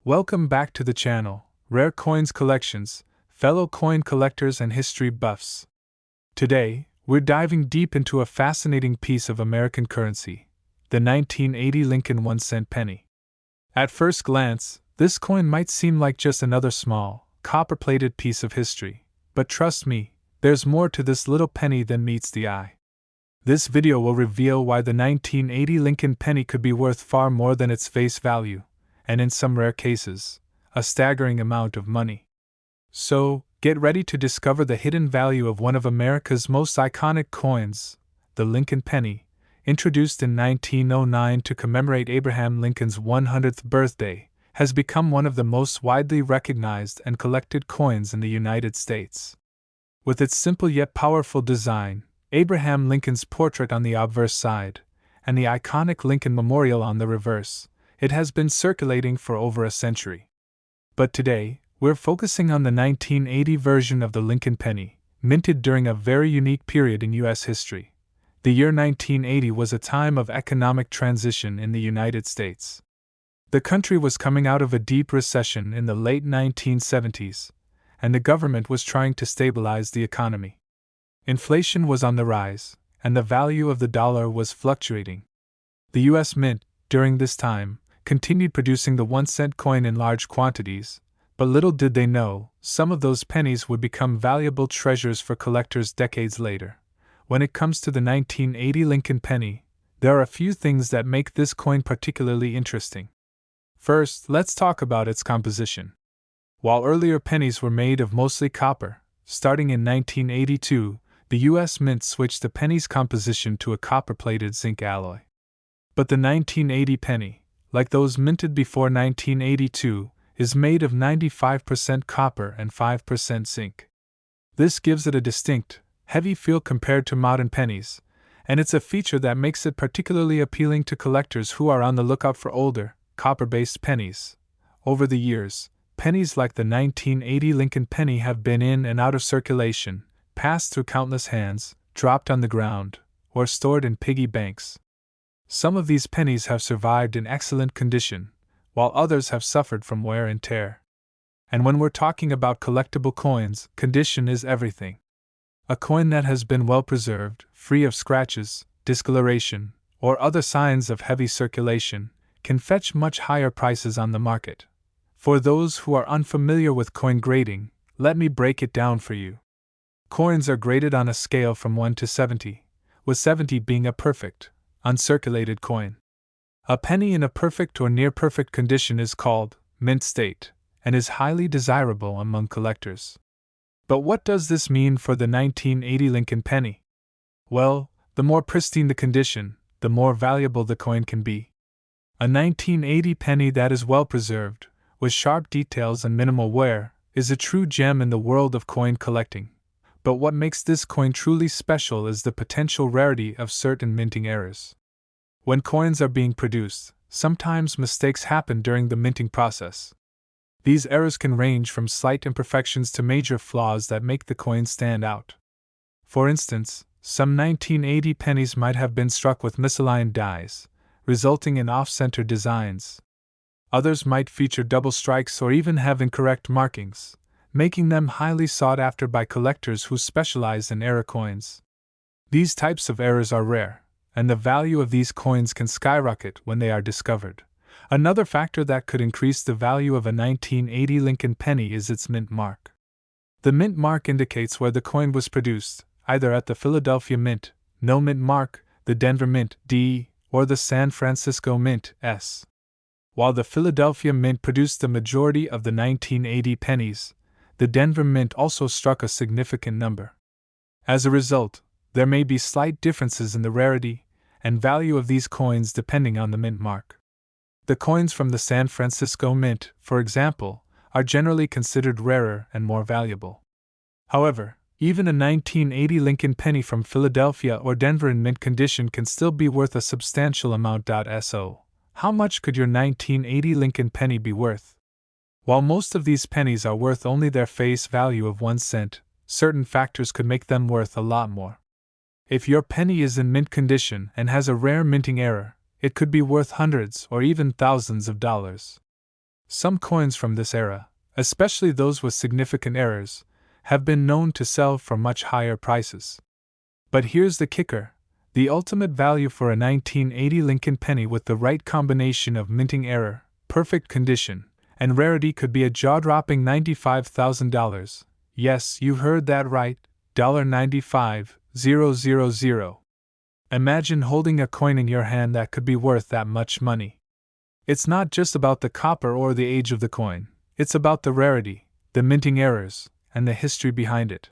Welcome back to the channel, Rare Coins Collections, fellow coin collectors and history buffs. Today, we're diving deep into a fascinating piece of American currency, the 1980 Lincoln 1-cent penny. At first glance, this coin might seem like just another small, copper-plated piece of history, but trust me, there's more to this little penny than meets the eye. This video will reveal why the 1980 Lincoln penny could be worth far more than its face value, and in some rare cases, a staggering amount of money. So, get ready to discover the hidden value of one of America's most iconic coins, the Lincoln penny, introduced in 1909 to commemorate Abraham Lincoln's 100th birthday, has become one of the most widely recognized and collected coins in the United States. With its simple yet powerful design, Abraham Lincoln's portrait on the obverse side, and the iconic Lincoln Memorial on the reverse, it has been circulating for over a century. But today, we're focusing on the 1980 version of the Lincoln penny, minted during a very unique period in U.S. history. The year 1980 was a time of economic transition in the United States. The country was coming out of a deep recession in the late 1970s, and the government was trying to stabilize the economy. Inflation was on the rise, and the value of the dollar was fluctuating. The U.S. Mint, during this time, continued producing the 1-cent coin in large quantities, but little did they know, some of those pennies would become valuable treasures for collectors decades later. When it comes to the 1980 Lincoln penny, there are a few things that make this coin particularly interesting. First, let's talk about its composition. While earlier pennies were made of mostly copper, starting in 1982, the U.S. Mint switched the penny's composition to a copper-plated zinc alloy. But the 1980 penny, like those minted before 1982, is made of 95% copper and 5% zinc. This gives it a distinct, heavy feel compared to modern pennies, and it's a feature that makes it particularly appealing to collectors who are on the lookout for older, copper-based pennies. Over the years, pennies like the 1980 Lincoln penny have been in and out of circulation, passed through countless hands, dropped on the ground, or stored in piggy banks. Some of these pennies have survived in excellent condition, while others have suffered from wear and tear. And when we're talking about collectible coins, condition is everything. A coin that has been well preserved, free of scratches, discoloration, or other signs of heavy circulation, can fetch much higher prices on the market. For those who are unfamiliar with coin grading, let me break it down for you. Coins are graded on a scale from 1 to 70, with 70 being a perfect, uncirculated coin. A penny in a perfect or near-perfect condition is called mint state, and is highly desirable among collectors. But what does this mean for the 1980 Lincoln penny? Well, the more pristine the condition, the more valuable the coin can be. A 1980 penny that is well preserved, with sharp details and minimal wear, is a true gem in the world of coin collecting. But what makes this coin truly special is the potential rarity of certain minting errors. When coins are being produced, sometimes mistakes happen during the minting process. These errors can range from slight imperfections to major flaws that make the coin stand out. For instance, some 1980 pennies might have been struck with misaligned dies, resulting in off-center designs. Others might feature double strikes or even have incorrect markings, making them highly sought after by collectors who specialize in error coins. These types of errors are rare, and the value of these coins can skyrocket when they are discovered. Another factor that could increase the value of a 1980 Lincoln penny is its mint mark. The mint mark indicates where the coin was produced, either at the Philadelphia Mint, no mint mark, the Denver Mint, D, or the San Francisco Mint, S. While the Philadelphia Mint produced the majority of the 1980 pennies, the Denver Mint also struck a significant number. As a result, there may be slight differences in the rarity and value of these coins depending on the mint mark. The coins from the San Francisco Mint, for example, are generally considered rarer and more valuable. However, even a 1980 Lincoln penny from Philadelphia or Denver in mint condition can still be worth a substantial amount. So, how much could your 1980 Lincoln penny be worth? While most of these pennies are worth only their face value of 1 cent, certain factors could make them worth a lot more. If your penny is in mint condition and has a rare minting error, it could be worth hundreds or even thousands of dollars. Some coins from this era, especially those with significant errors, have been known to sell for much higher prices. But here's the kicker: the ultimate value for a 1980 Lincoln penny with the right combination of minting error, perfect condition, and rarity could be a jaw-dropping $95,000. Yes, you heard that right, $95,000. Imagine holding a coin in your hand that could be worth that much money. It's not just about the copper or the age of the coin, it's about the rarity, the minting errors, and the history behind it.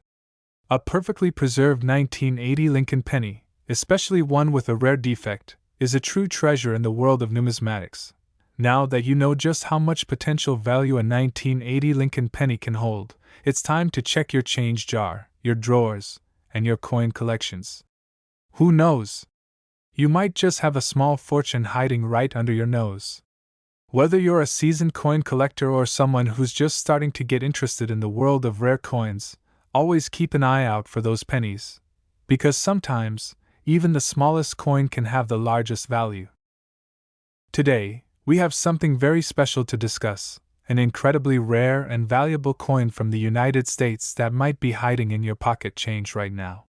A perfectly preserved 1980 Lincoln penny, especially one with a rare defect, is a true treasure in the world of numismatics. Now that you know just how much potential value a 1980 Lincoln penny can hold, it's time to check your change jar, your drawers, and your coin collections. Who knows? You might just have a small fortune hiding right under your nose. Whether you're a seasoned coin collector or someone who's just starting to get interested in the world of rare coins, always keep an eye out for those pennies, because sometimes, even the smallest coin can have the largest value. Today, we have something very special to discuss, an incredibly rare and valuable coin from the United States that might be hiding in your pocket change right now.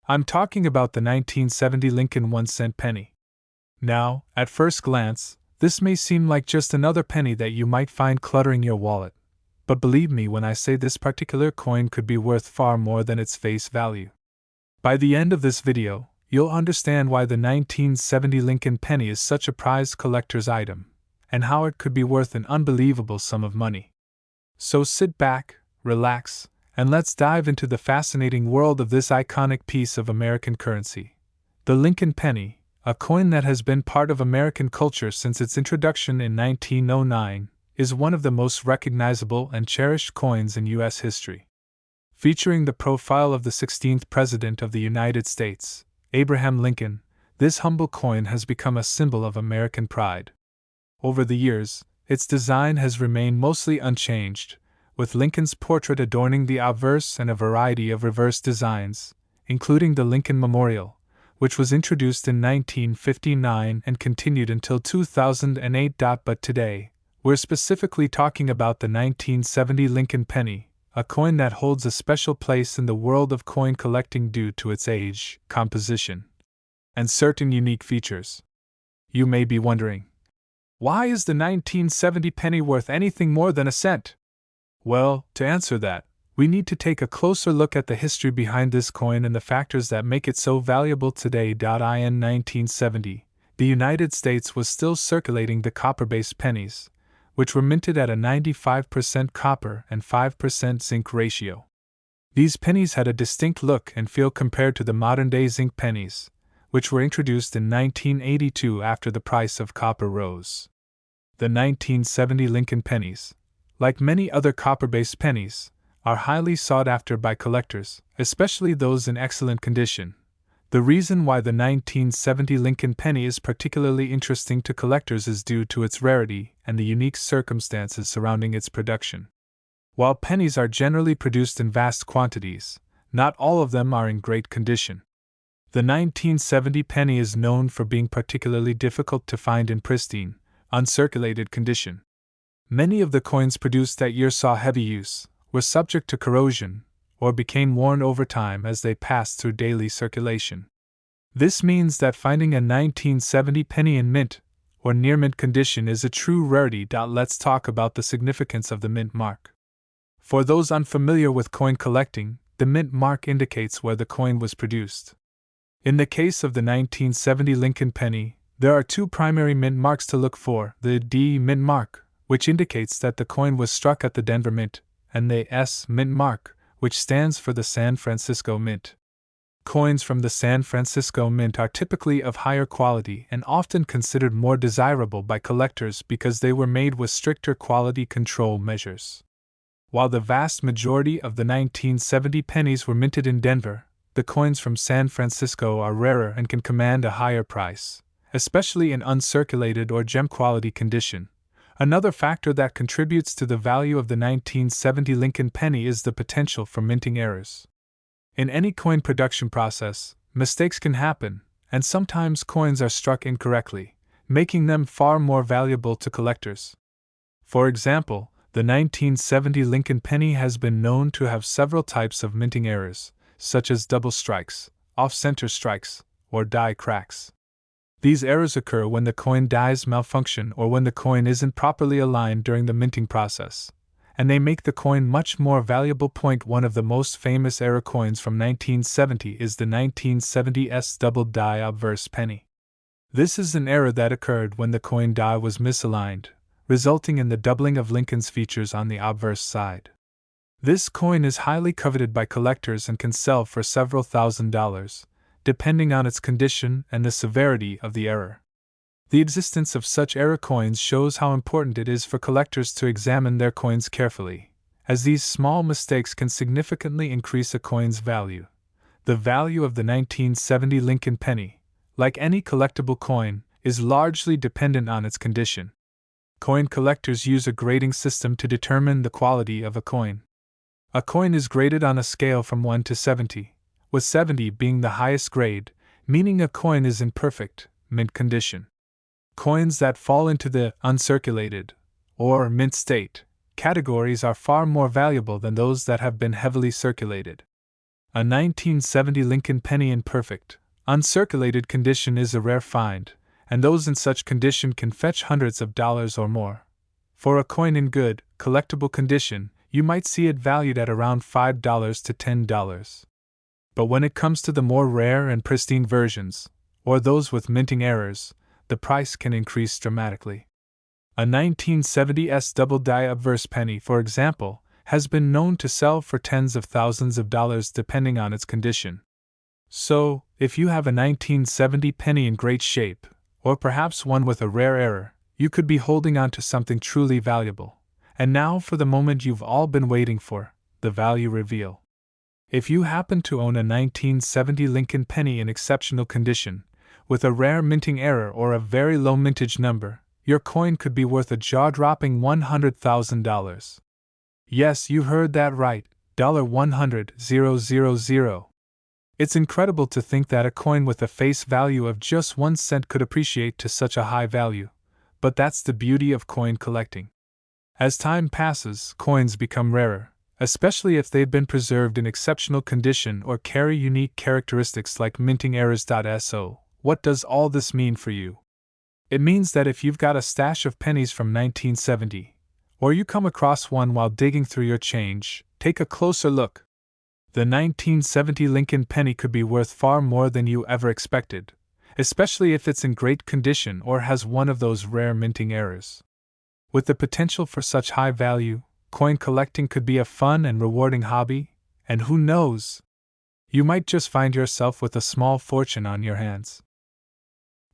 I'm talking about the 1970 Lincoln 1-cent penny. Now, at first glance, this may seem like just another penny that you might find cluttering your wallet, but believe me when I say this particular coin could be worth far more than its face value. By the end of this video, you'll understand why the 1970 Lincoln penny is such a prized collector's item, and how it could be worth an unbelievable sum of money. So sit back, relax, and let's dive into the fascinating world of this iconic piece of American currency. The Lincoln penny, a coin that has been part of American culture since its introduction in 1909, is one of the most recognizable and cherished coins in U.S. history. Featuring the profile of the 16th President of the United States, Abraham Lincoln, this humble coin has become a symbol of American pride. Over the years, its design has remained mostly unchanged, with Lincoln's portrait adorning the obverse and a variety of reverse designs, including the Lincoln Memorial, which was introduced in 1959 and continued until 2008. But today, we're specifically talking about the 1970 Lincoln penny, a coin that holds a special place in the world of coin collecting due to its age, composition, and certain unique features. You may be wondering, why is the 1970 penny worth anything more than a cent? Well, to answer that, we need to take a closer look at the history behind this coin and the factors that make it so valuable today. In 1970, the United States was still circulating the copper-based pennies, which were minted at a 95% copper and 5% zinc ratio. These pennies had a distinct look and feel compared to the modern-day zinc pennies, which were introduced in 1982 after the price of copper rose. The 1970 Lincoln pennies, like many other copper-based pennies, are highly sought after by collectors, especially those in excellent condition. The reason why the 1970 Lincoln penny is particularly interesting to collectors is due to its rarity and the unique circumstances surrounding its production. While pennies are generally produced in vast quantities, not all of them are in great condition. The 1970 penny is known for being particularly difficult to find in pristine, uncirculated condition. Many of the coins produced that year saw heavy use, were subject to corrosion, or became worn over time as they passed through daily circulation. This means that finding a 1970 penny in mint, or near mint condition is a true rarity. Let's talk about the significance of the mint mark. For those unfamiliar with coin collecting, the mint mark indicates where the coin was produced. In the case of the 1970 Lincoln penny, there are two primary mint marks to look for: the D mint mark, which indicates that the coin was struck at the Denver Mint, and the S mint mark, which stands for the San Francisco Mint. Coins from the San Francisco Mint are typically of higher quality and often considered more desirable by collectors because they were made with stricter quality control measures. While the vast majority of the 1970 pennies were minted in Denver, the coins from San Francisco are rarer and can command a higher price, especially in uncirculated or gem quality condition. Another factor that contributes to the value of the 1970 Lincoln penny is the potential for minting errors. In any coin production process, mistakes can happen, and sometimes coins are struck incorrectly, making them far more valuable to collectors. For example, the 1970 Lincoln penny has been known to have several types of minting errors, such as double strikes, off-center strikes, or die cracks. These errors occur when the coin dies malfunction or when the coin isn't properly aligned during the minting process, and they make the coin much more valuable. One of the most famous error coins from 1970 is the 1970s double die obverse penny. This is an error that occurred when the coin die was misaligned, resulting in the doubling of Lincoln's features on the obverse side. This coin is highly coveted by collectors and can sell for several $1,000s, depending on its condition and the severity of the error. The existence of such error coins shows how important it is for collectors to examine their coins carefully, as these small mistakes can significantly increase a coin's value. The value of the 1970 Lincoln penny, like any collectible coin, is largely dependent on its condition. Coin collectors use a grading system to determine the quality of a coin. A coin is graded on a scale from 1 to 70, with 70 being the highest grade, meaning a coin is in perfect, mint condition. Coins that fall into the uncirculated, or mint state, categories are far more valuable than those that have been heavily circulated. A 1970 Lincoln penny in perfect, uncirculated condition is a rare find, and those in such condition can fetch hundreds of dollars or more. For a coin in good, collectible condition, you might see it valued at around $5 to $10. But when it comes to the more rare and pristine versions, or those with minting errors, the price can increase dramatically. A 1970s double die obverse penny, for example, has been known to sell for tens of thousands of dollars depending on its condition. So, if you have a 1970 penny in great shape, or perhaps one with a rare error, you could be holding on to something truly valuable. And now for the moment you've all been waiting for, the value reveal. If you happen to own a 1970 Lincoln penny in exceptional condition, with a rare minting error or a very low mintage number, your coin could be worth a jaw-dropping $100,000. Yes, you heard that right, $100,000. It's incredible to think that a coin with a face value of just 1 cent could appreciate to such a high value, but that's the beauty of coin collecting. As time passes, coins become rarer, especially if they've been preserved in exceptional condition or carry unique characteristics like minting errors. So, what does all this mean for you? It means that if you've got a stash of pennies from 1970, or you come across one while digging through your change, take a closer look. The 1970 Lincoln penny could be worth far more than you ever expected, especially if it's in great condition or has one of those rare minting errors. With the potential for such high value, coin collecting could be a fun and rewarding hobby, and who knows? You might just find yourself with a small fortune on your hands.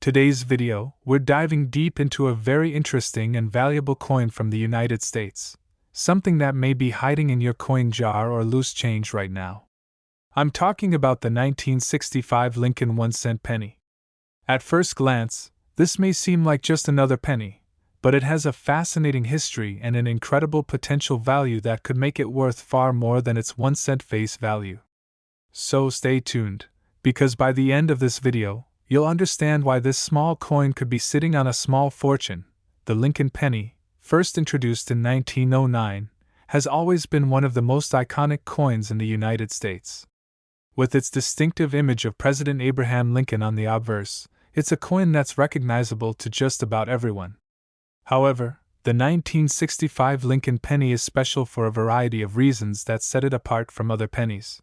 Today's video, we're diving deep into a very interesting and valuable coin from the United States, something that may be hiding in your coin jar or loose change right now. I'm talking about the 1965 Lincoln 1-cent penny. At first glance, this may seem like just another penny, but it has a fascinating history and an incredible potential value that could make it worth far more than its 1-cent face value. So stay tuned, because by the end of this video, you'll understand why this small coin could be sitting on a small fortune. The Lincoln penny, first introduced in 1909, has always been one of the most iconic coins in the United States. With its distinctive image of President Abraham Lincoln on the obverse, it's a coin that's recognizable to just about everyone. However, the 1965 Lincoln penny is special for a variety of reasons that set it apart from other pennies.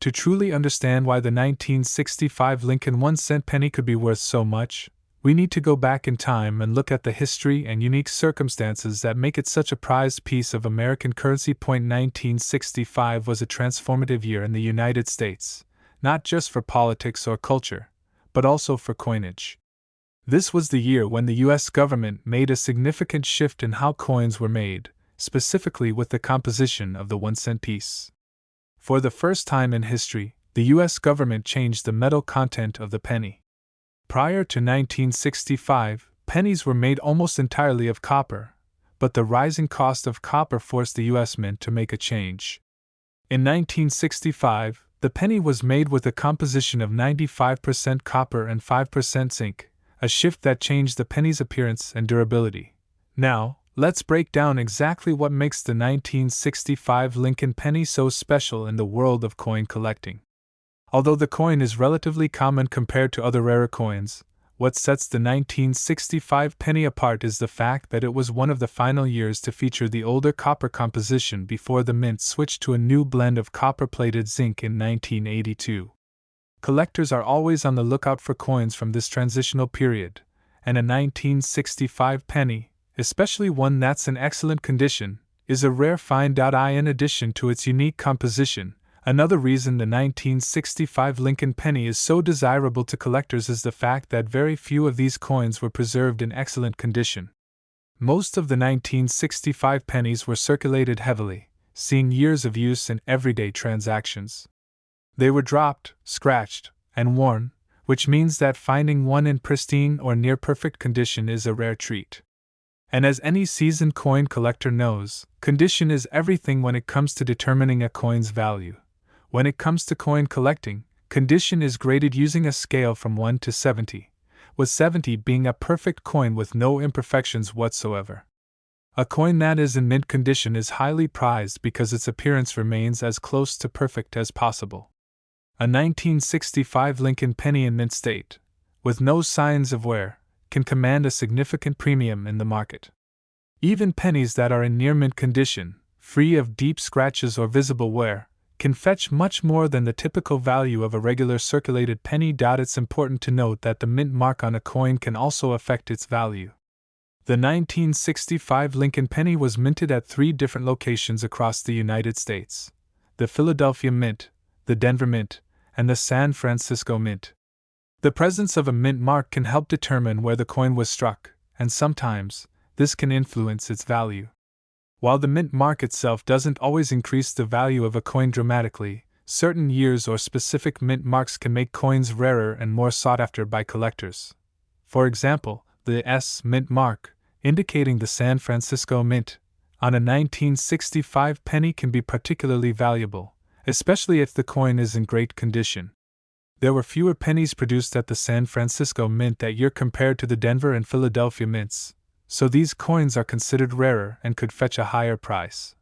To truly understand why the 1965 Lincoln 1-cent penny could be worth so much, we need to go back in time and look at the history and unique circumstances that make it such a prized piece of American currency. 1965 was a transformative year in the United States, not just for politics or culture, but also for coinage. This was the year when the U.S. government made a significant shift in how coins were made, specifically with the composition of the 1-cent piece. For the first time in history, the U.S. government changed the metal content of the penny. Prior to 1965, pennies were made almost entirely of copper, but the rising cost of copper forced the U.S. Mint to make a change. In 1965, the penny was made with a composition of 95% copper and 5% zinc, a shift that changed the penny's appearance and durability. Now, let's break down exactly what makes the 1965 Lincoln penny so special in the world of coin collecting. Although the coin is relatively common compared to other rarer coins, what sets the 1965 penny apart is the fact that it was one of the final years to feature the older copper composition before the mint switched to a new blend of copper-plated zinc in 1982. Collectors are always on the lookout for coins from this transitional period, and a 1965 penny, especially one that's in excellent condition, is a rare find. In addition to its unique composition, another reason the 1965 Lincoln penny is so desirable to collectors is the fact that very few of these coins were preserved in excellent condition. Most of the 1965 pennies were circulated heavily, seeing years of use in everyday transactions. They were dropped, scratched, and worn, which means that finding one in pristine or near perfect condition is a rare treat. And as any seasoned coin collector knows, condition is everything when it comes to determining a coin's value. When it comes to coin collecting, condition is graded using a scale from 1 to 70, with 70 being a perfect coin with no imperfections whatsoever. A coin that is in mint condition is highly prized because its appearance remains as close to perfect as possible. A 1965 Lincoln penny in mint state, with no signs of wear, can command a significant premium in the market. Even pennies that are in near mint condition, free of deep scratches or visible wear, can fetch much more than the typical value of a regular circulated penny. It's important to note that the mint mark on a coin can also affect its value. The 1965 Lincoln penny was minted at 3 different locations across the United States: the Philadelphia Mint, the Denver Mint, and the San Francisco Mint. The presence of a mint mark can help determine where the coin was struck, and sometimes, this can influence its value. While the mint mark itself doesn't always increase the value of a coin dramatically, certain years or specific mint marks can make coins rarer and more sought after by collectors. For example, the S mint mark, indicating the San Francisco Mint, on a 1965 penny can be particularly valuable, especially if the coin is in great condition. There were fewer pennies produced at the San Francisco Mint that year compared to the Denver and Philadelphia mints, so these coins are considered rarer and could fetch a higher price.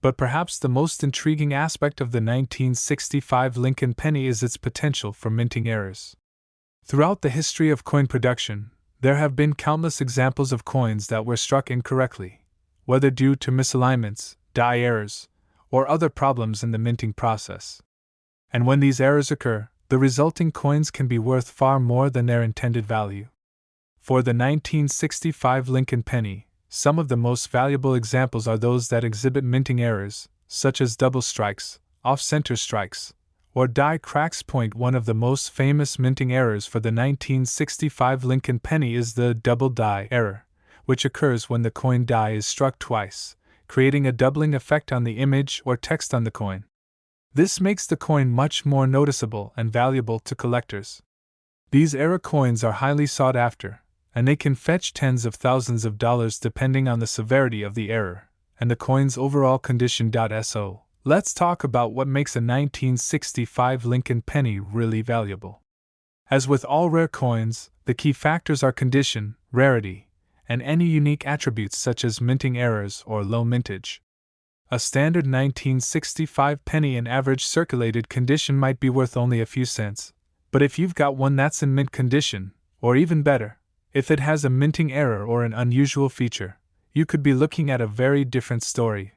But perhaps the most intriguing aspect of the 1965 Lincoln penny is its potential for minting errors. Throughout the history of coin production, there have been countless examples of coins that were struck incorrectly, whether due to misalignments, die errors, or other problems in the minting process. And when these errors occur, the resulting coins can be worth far more than their intended value. For the 1965 Lincoln penny, some of the most valuable examples are those that exhibit minting errors, such as double strikes, off-center strikes, or die cracks. One of the most famous minting errors for the 1965 Lincoln penny is the double die error, which occurs when the coin die is struck twice, creating a doubling effect on the image or text on the coin. This makes the coin much more noticeable and valuable to collectors. These error coins are highly sought after, and they can fetch tens of thousands of dollars depending on the severity of the error and the coin's overall condition. So, let's talk about what makes a 1965 Lincoln penny really valuable. As with all rare coins, the key factors are condition, rarity, and any unique attributes such as minting errors or low mintage. A standard 1965 penny in average circulated condition might be worth only a few cents, but if you've got one that's in mint condition, or even better, if it has a minting error or an unusual feature, you could be looking at a very different story.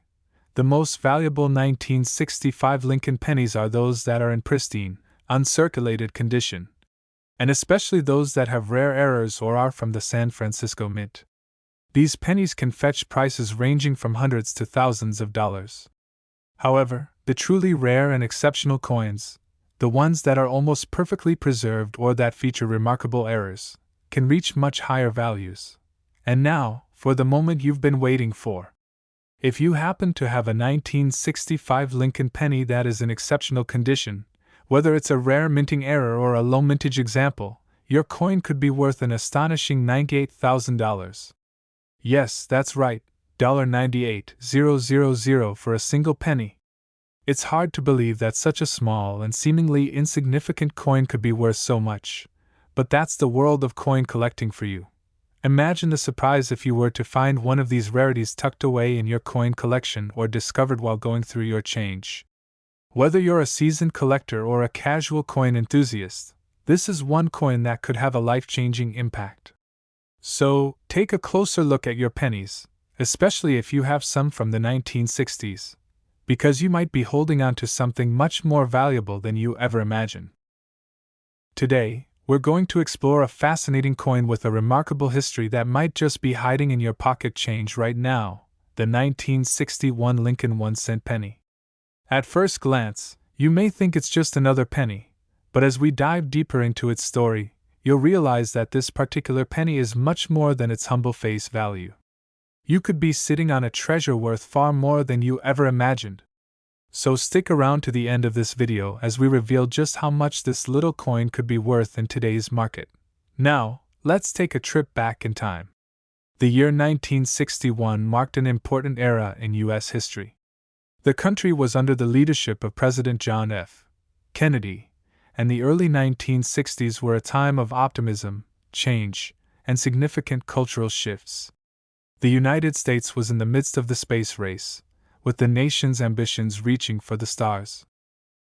The most valuable 1965 Lincoln pennies are those that are in pristine, uncirculated condition, and especially those that have rare errors or are from the San Francisco Mint. These pennies can fetch prices ranging from hundreds to thousands of dollars. However, the truly rare and exceptional coins, the ones that are almost perfectly preserved or that feature remarkable errors, can reach much higher values. And now, for the moment you've been waiting for. If you happen to have a 1965 Lincoln penny that is in exceptional condition, whether it's a rare minting error or a low mintage example, your coin could be worth an astonishing $98,000. Yes, that's right, $98,000 for a single penny. It's hard to believe that such a small and seemingly insignificant coin could be worth so much, but that's the world of coin collecting for you. Imagine the surprise if you were to find one of these rarities tucked away in your coin collection or discovered while going through your change. Whether you're a seasoned collector or a casual coin enthusiast, this is one coin that could have a life-changing impact. So, take a closer look at your pennies, especially if you have some from the 1960s, because you might be holding on to something much more valuable than you ever imagined. Today, we're going to explore a fascinating coin with a remarkable history that might just be hiding in your pocket change right now, the 1961 Lincoln 1-cent penny. At first glance, you may think it's just another penny, but as we dive deeper into its story, you'll realize that this particular penny is much more than its humble face value. You could be sitting on a treasure worth far more than you ever imagined. So stick around to the end of this video as we reveal just how much this little coin could be worth in today's market. Now, let's take a trip back in time. The year 1961 marked an important era in U.S. history. The country was under the leadership of President John F. Kennedy, and the early 1960s were a time of optimism, change, and significant cultural shifts. The United States was in the midst of the space race, with the nation's ambitions reaching for the stars.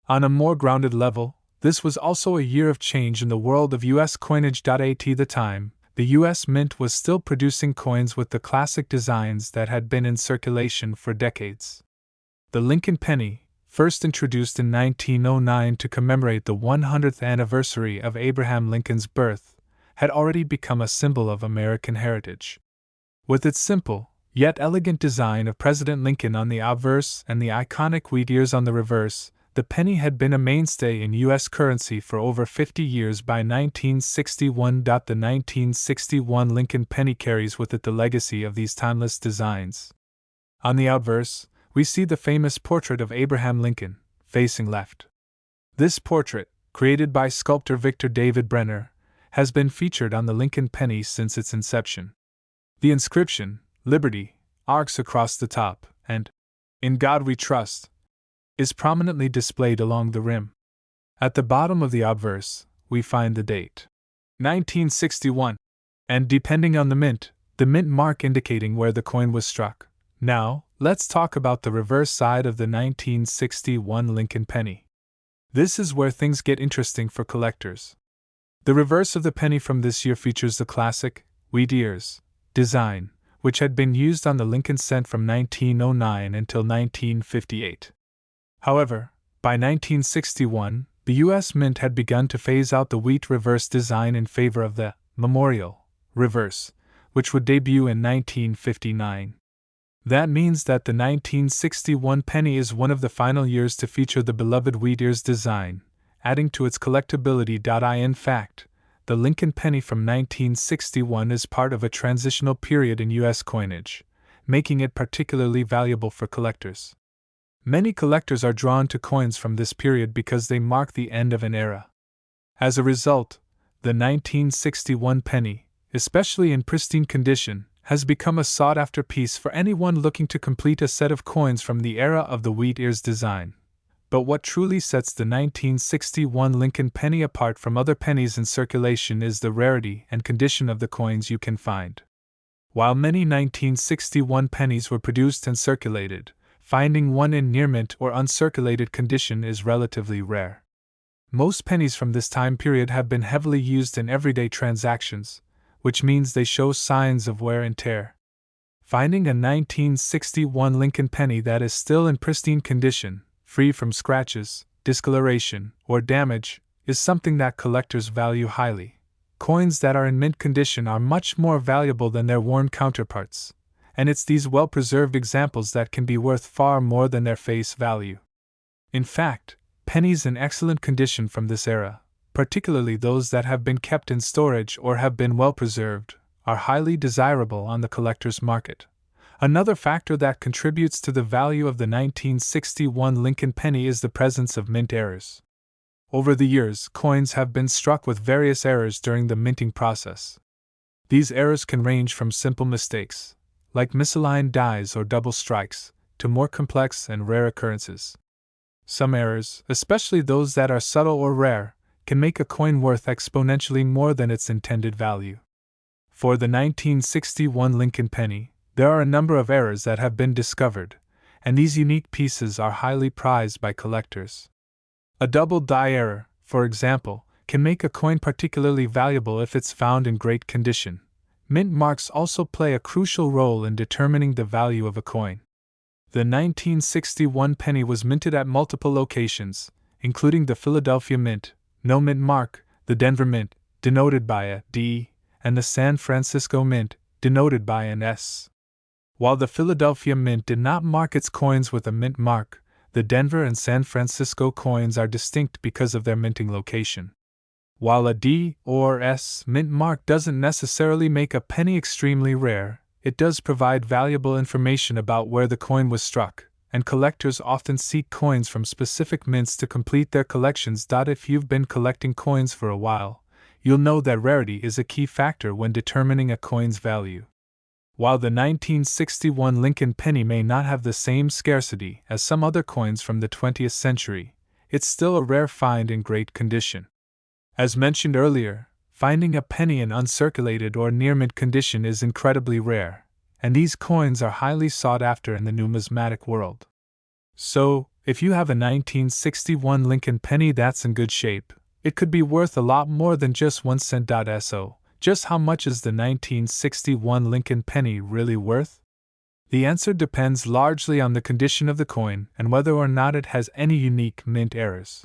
On a more grounded level, this was also a year of change in the world of U.S. coinage. At the time, the U.S. Mint was still producing coins with the classic designs that had been in circulation for decades. The Lincoln penny, first introduced in 1909 to commemorate the 100th anniversary of Abraham Lincoln's birth, had already become a symbol of American heritage. With its simple, yet elegant design of President Lincoln on the obverse and the iconic wheat ears on the reverse, the penny had been a mainstay in U.S. currency for over 50 years by 1961. The 1961 Lincoln penny carries with it the legacy of these timeless designs. On the obverse, we see the famous portrait of Abraham Lincoln, facing left. This portrait, created by sculptor Victor David Brenner, has been featured on the Lincoln penny since its inception. The inscription, Liberty, arcs across the top, and In God We Trust, is prominently displayed along the rim. At the bottom of the obverse, we find the date, 1961, and depending on the mint mark indicating where the coin was struck. Now, let's talk about the reverse side of the 1961 Lincoln penny. This is where things get interesting for collectors. The reverse of the penny from this year features the classic, wheat ears, design, which had been used on the Lincoln cent from 1909 until 1958. However, by 1961, the U.S. Mint had begun to phase out the wheat reverse design in favor of the memorial reverse, which would debut in 1959. That means that the 1961 penny is one of the final years to feature the beloved wheat ears design, adding to its collectability. In fact, the Lincoln penny from 1961 is part of a transitional period in U.S. coinage, making it particularly valuable for collectors. Many collectors are drawn to coins from this period because they mark the end of an era. As a result, the 1961 penny, especially in pristine condition, has become a sought-after piece for anyone looking to complete a set of coins from the era of the wheat ears design. But what truly sets the 1961 Lincoln penny apart from other pennies in circulation is the rarity and condition of the coins you can find. While many 1961 pennies were produced and circulated, finding one in near mint or uncirculated condition is relatively rare. Most pennies from this time period have been heavily used in everyday transactions, which means they show signs of wear and tear. Finding a 1961 Lincoln penny that is still in pristine condition, free from scratches, discoloration, or damage, is something that collectors value highly. Coins that are in mint condition are much more valuable than their worn counterparts, and it's these well-preserved examples that can be worth far more than their face value. In fact, pennies in excellent condition from this era, particularly those that have been kept in storage or have been well preserved, are highly desirable on the collector's market. Another factor that contributes to the value of the 1961 Lincoln penny is the presence of mint errors. Over the years, coins have been struck with various errors during the minting process. These errors can range from simple mistakes, like misaligned dies or double strikes, to more complex and rare occurrences. Some errors, especially those that are subtle or rare, can make a coin worth exponentially more than its intended value. For the 1961 Lincoln penny, there are a number of errors that have been discovered, and these unique pieces are highly prized by collectors. A double die error, for example, can make a coin particularly valuable if it's found in great condition. Mint marks also play a crucial role in determining the value of a coin. The 1961 penny was minted at multiple locations, including the Philadelphia Mint, no mint mark, the Denver Mint, denoted by a D, and the San Francisco Mint, denoted by an S. While the Philadelphia Mint did not mark its coins with a mint mark, the Denver and San Francisco coins are distinct because of their minting location. While a D or S mint mark doesn't necessarily make a penny extremely rare, it does provide valuable information about where the coin was struck, and collectors often seek coins from specific mints to complete their collections. If you've been collecting coins for a while, you'll know that rarity is a key factor when determining a coin's value. While the 1961 Lincoln penny may not have the same scarcity as some other coins from the 20th century, it's still a rare find in great condition. As mentioned earlier, finding a penny in uncirculated or near mint condition is incredibly rare, and these coins are highly sought after in the numismatic world. So, if you have a 1961 Lincoln penny that's in good shape, it could be worth a lot more than just 1 cent. So, just how much is the 1961 Lincoln penny really worth? The answer depends largely on the condition of the coin and whether or not it has any unique mint errors.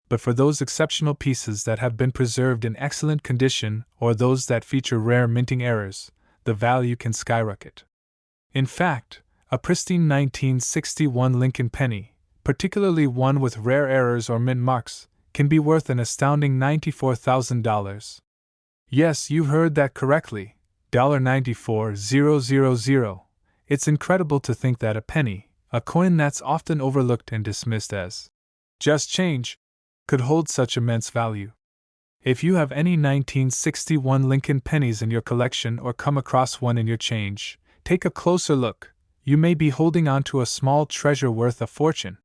But for those exceptional pieces that have been preserved in excellent condition or those that feature rare minting errors, the value can skyrocket. In fact, a pristine 1961 Lincoln penny, particularly one with rare errors or mint marks, can be worth an astounding $94,000. Yes, you heard that correctly, $94,000. It's incredible to think that a penny, a coin that's often overlooked and dismissed as just change, could hold such immense value. If you have any 1961 Lincoln pennies in your collection or come across one in your change, take a closer look. You may be holding on to a small treasure worth a fortune.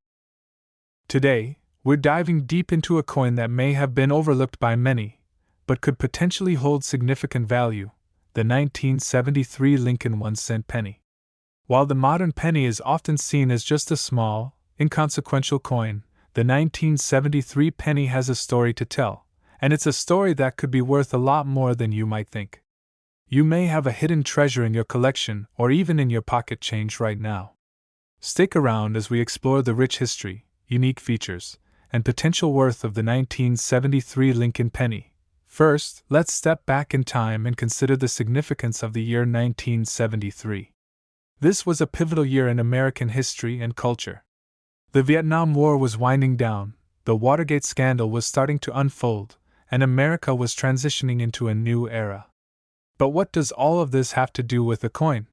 Today, we're diving deep into a coin that may have been overlooked by many, but could potentially hold significant value, the 1973 Lincoln 1-cent penny. While the modern penny is often seen as just a small, inconsequential coin, the 1973 penny has a story to tell, and it's a story that could be worth a lot more than you might think. You may have a hidden treasure in your collection or even in your pocket change right now. Stick around as we explore the rich history, unique features, and potential worth of the 1973 Lincoln penny. First, let's step back in time and consider the significance of the year 1973. This was a pivotal year in American history and culture. The Vietnam War was winding down, the Watergate scandal was starting to unfold, and America was transitioning into a new era. But what does all of this have to do with the coin?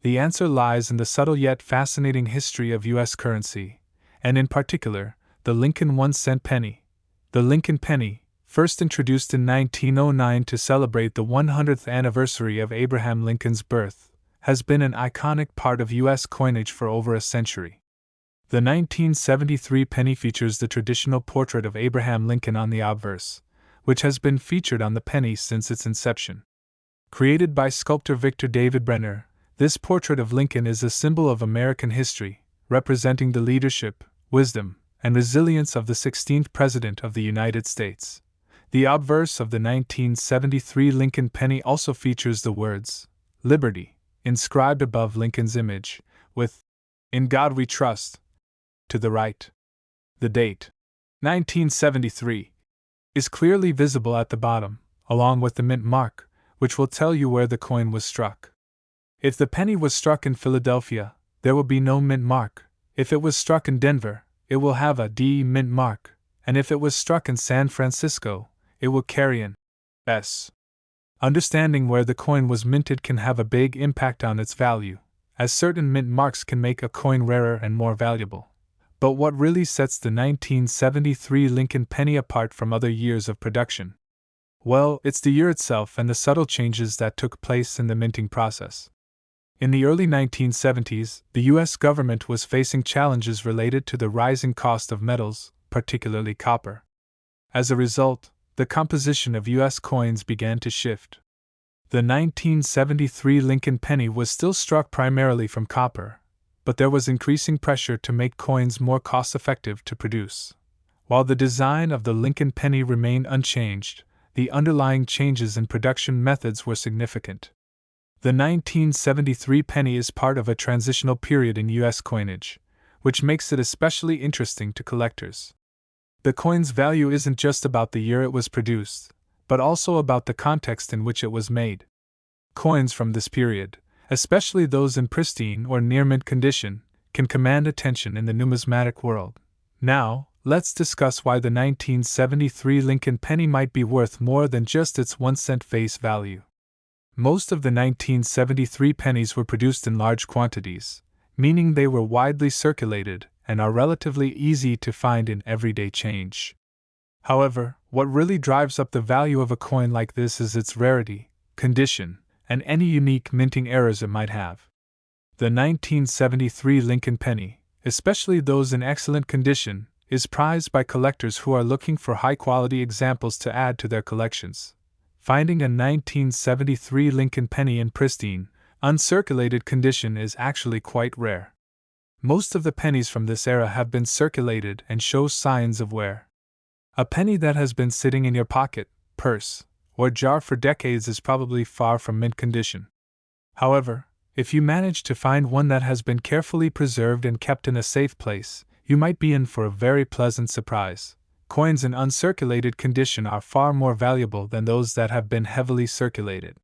The answer lies in the subtle yet fascinating history of U.S. currency, and in particular, the Lincoln 1-cent penny. The Lincoln penny, first introduced in 1909 to celebrate the 100th anniversary of Abraham Lincoln's birth, has been an iconic part of U.S. coinage for over a century. The 1973 penny features the traditional portrait of Abraham Lincoln on the obverse, which has been featured on the penny since its inception. Created by sculptor Victor David Brenner, this portrait of Lincoln is a symbol of American history, representing the leadership, wisdom, and resilience of the 16th President of the United States. The obverse of the 1973 Lincoln penny also features the words, "Liberty," inscribed above Lincoln's image, with, "In God We Trust," to the right. The date, 1973, is clearly visible at the bottom, along with the mint mark, which will tell you where the coin was struck. If the penny was struck in Philadelphia, there will be no mint mark. If it was struck in Denver, it will have a D mint mark, and if it was struck in San Francisco, it will carry an S. Understanding where the coin was minted can have a big impact on its value, as certain mint marks can make a coin rarer and more valuable. But what really sets the 1973 Lincoln penny apart from other years of production? Well, it's the year itself and the subtle changes that took place in the minting process. In the early 1970s, the U.S. government was facing challenges related to the rising cost of metals, particularly copper. As a result, the composition of U.S. coins began to shift. The 1973 Lincoln penny was still struck primarily from copper, but there was increasing pressure to make coins more cost-effective to produce. While the design of the Lincoln penny remained unchanged, the underlying changes in production methods were significant. The 1973 penny is part of a transitional period in U.S. coinage, which makes it especially interesting to collectors. The coin's value isn't just about the year it was produced, but also about the context in which it was made. Coins from this period, especially those in pristine or near-mint condition, can command attention in the numismatic world. Now, let's discuss why the 1973 Lincoln penny might be worth more than just its 1-cent face value. Most of the 1973 pennies were produced in large quantities, meaning they were widely circulated and are relatively easy to find in everyday change. However, what really drives up the value of a coin like this is its rarity, condition, and any unique minting errors it might have. The 1973 Lincoln penny, especially those in excellent condition, is prized by collectors who are looking for high-quality examples to add to their collections. Finding a 1973 Lincoln penny in pristine, uncirculated condition is actually quite rare. Most of the pennies from this era have been circulated and show signs of wear. A penny that has been sitting in your pocket, purse, or jar for decades is probably far from mint condition. However, if you manage to find one that has been carefully preserved and kept in a safe place, you might be in for a very pleasant surprise. Coins in uncirculated condition are far more valuable than those that have been heavily circulated.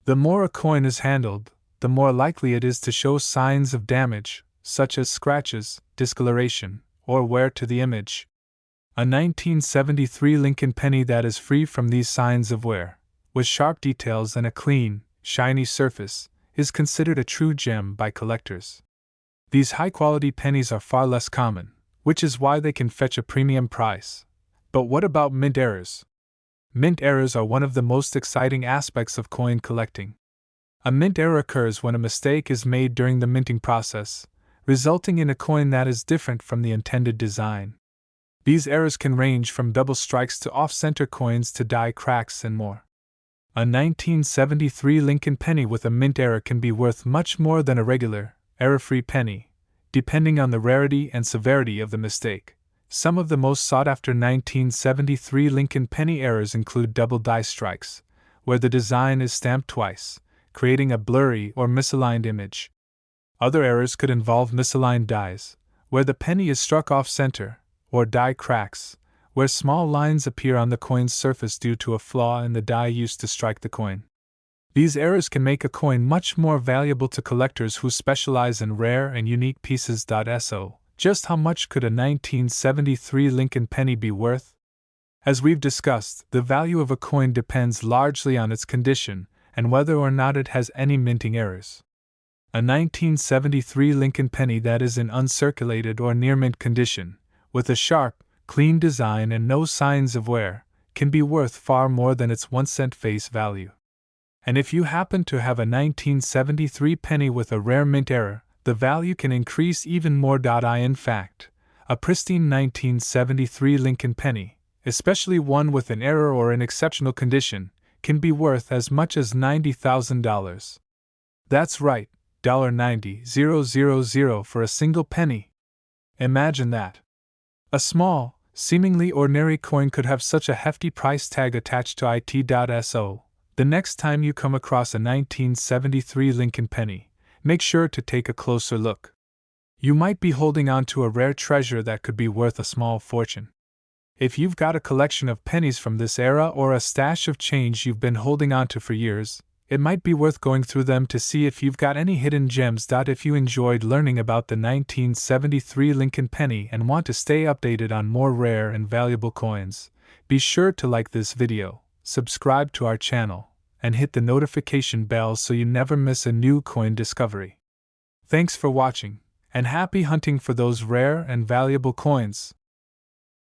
The more a coin is handled, the more likely it is to show signs of damage, such as scratches, discoloration, or wear to the image. A 1973 Lincoln penny that is free from these signs of wear, with sharp details and a clean, shiny surface, is considered a true gem by collectors. These high-quality pennies are far less common, which is why they can fetch a premium price. But what about mint errors? Mint errors are one of the most exciting aspects of coin collecting. A mint error occurs when a mistake is made during the minting process, resulting in a coin that is different from the intended design. These errors can range from double strikes to off-center coins to die cracks and more. A 1973 Lincoln penny with a mint error can be worth much more than a regular, error-free penny, depending on the rarity and severity of the mistake. Some of the most sought-after 1973 Lincoln penny errors include double die strikes, where the design is stamped twice, creating a blurry or misaligned image. Other errors could involve misaligned dies, where the penny is struck off-center, or die cracks, where small lines appear on the coin's surface due to a flaw in the die used to strike the coin. These errors can make a coin much more valuable to collectors who specialize in rare and unique pieces. So, just how much could a 1973 Lincoln penny be worth? As we've discussed, the value of a coin depends largely on its condition and whether or not it has any minting errors. A 1973 Lincoln penny that is in uncirculated or near mint condition, with a sharp, clean design and no signs of wear, can be worth far more than its 1-cent face value. And if you happen to have a 1973 penny with a rare mint error, the value can increase even more. In fact, a pristine 1973 Lincoln penny, especially one with an error or in exceptional condition, can be worth as much as $90,000. That's right, $90,000 for a single penny. Imagine that. A small, seemingly ordinary coin could have such a hefty price tag attached to it. So, the next time you come across a 1973 Lincoln penny, make sure to take a closer look. You might be holding on to a rare treasure that could be worth a small fortune. If you've got a collection of pennies from this era or a stash of change you've been holding on to for years, it might be worth going through them to see if you've got any hidden gems. If you enjoyed learning about the 1973 Lincoln penny and want to stay updated on more rare and valuable coins, be sure to like this video, subscribe to our channel, and hit the notification bell so you never miss a new coin discovery. Thanks for watching, and happy hunting for those rare and valuable coins.